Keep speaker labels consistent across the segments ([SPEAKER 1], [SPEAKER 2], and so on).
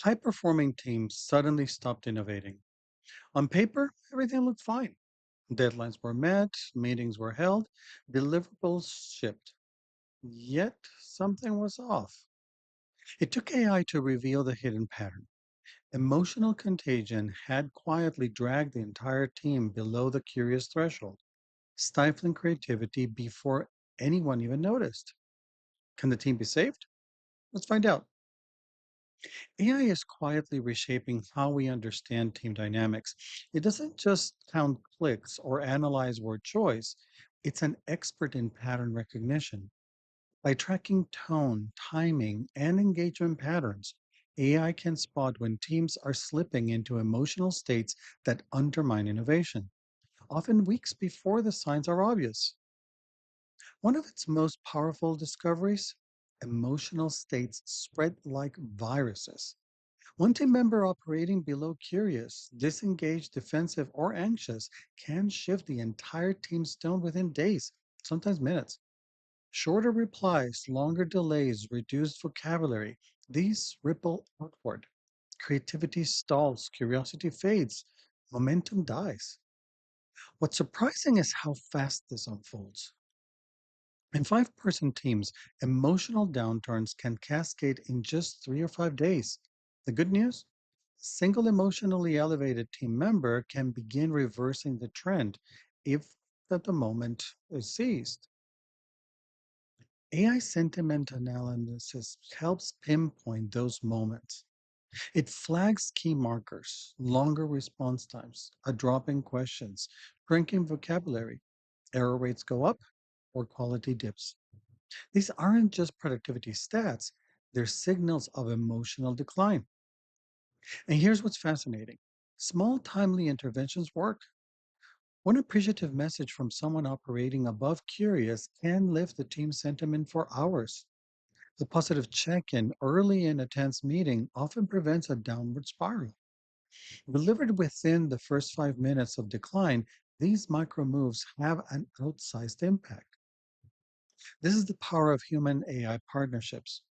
[SPEAKER 1] High performing teams suddenly stopped innovating. On paper, everything looked fine. Deadlines were met, meetings were held, deliverables shipped. Yet something was off. It took AI to reveal the hidden pattern. Emotional contagion had quietly dragged the entire team below the curious threshold, stifling creativity before anyone even noticed. Can the team be saved? Let's find out. AI is quietly reshaping how we understand team dynamics. It doesn't just count clicks or analyze word choice, it's an expert in pattern recognition. By tracking tone, timing, and engagement patterns, AI can spot when teams are slipping into emotional states that undermine innovation, often weeks before the signs are obvious. One of its most powerful discoveries: emotional states spread like viruses. One team member operating below curious, disengaged, defensive, or anxious can shift the entire team's tone within days, sometimes minutes. Shorter replies, longer delays, reduced vocabulary, these ripple outward. Creativity stalls, curiosity fades, momentum dies. What's surprising is how fast this unfolds. In five-person teams, emotional downturns can cascade in just 3 or 5 days. The good news? A single emotionally elevated team member can begin reversing the trend if the moment is seized. AI sentiment analysis helps pinpoint those moments. It flags key markers, longer response times, a drop in questions, shrinking vocabulary, error rates go up, or quality dips. These aren't just productivity stats, they're signals of emotional decline. And here's what's fascinating: small, timely interventions work. One appreciative message from someone operating above curious can lift the team's sentiment for hours. The positive check in early in a tense meeting often prevents a downward spiral. Delivered within the first 5 minutes of decline, these micro moves have an outsized impact. This is the power of human AI partnerships.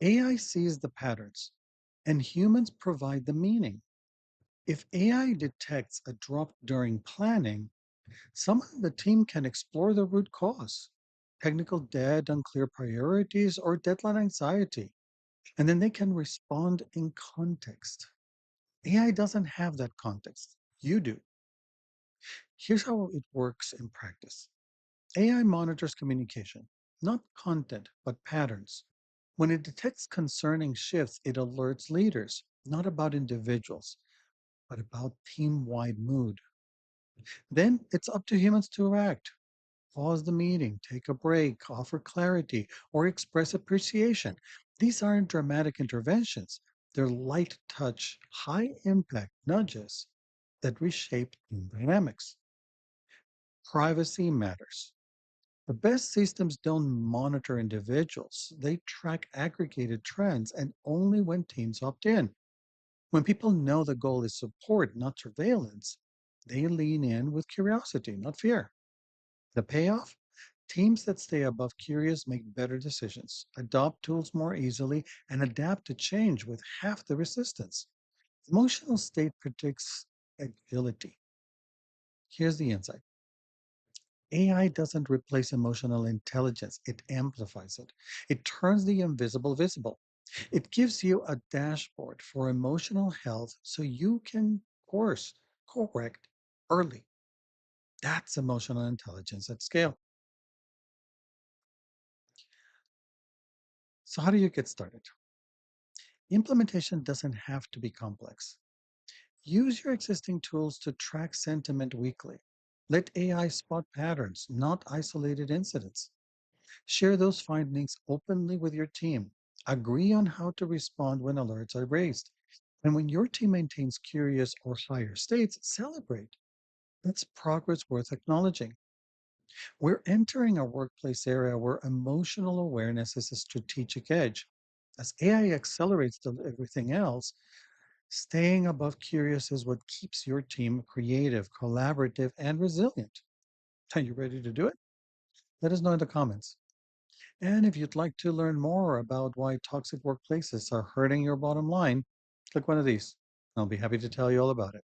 [SPEAKER 1] AI sees the patterns, and humans provide the meaning. If AI detects a drop during planning, someone on the team can explore the root cause: technical debt, unclear priorities, or deadline anxiety. And then they can respond in context. AI doesn't have that context. You do. Here's how it works in practice: AI monitors communication, not content, but patterns. When it detects concerning shifts, it alerts leaders, not about individuals, but about team wide mood. Then it's up to humans to act. Pause the meeting, take a break, offer clarity, or express appreciation. These aren't dramatic interventions, they're light touch, high impact nudges that reshape team dynamics. Privacy matters. The best systems don't monitor individuals, they track aggregated trends, and only when teams opt in. When people know the goal is support, not surveillance, they lean in with curiosity, not fear. The payoff? Teams that stay above curious make better decisions, adopt tools more easily, and adapt to change with half the resistance. Emotional state predicts agility. Here's the insight: AI doesn't replace emotional intelligence, it amplifies it. It turns the invisible visible. It gives you a dashboard for emotional health so you can course correct early. That's emotional intelligence at scale. So, how do you get started? Implementation doesn't have to be complex. Use your existing tools to track sentiment weekly. Let AI spot patterns, not isolated incidents. Share those findings openly with your team. Agree on how to respond when alerts are raised. And when your team maintains curious or higher states, celebrate. That's progress worth acknowledging. We're entering a workplace area where emotional awareness is a strategic edge. As AI accelerates everything else, staying above curious is what keeps your team creative, collaborative, and resilient. Are you ready to do it? Let us know in the comments. And if you'd like to learn more about why toxic workplaces are hurting your bottom line, Click one of these. I'll be happy to tell you all about it.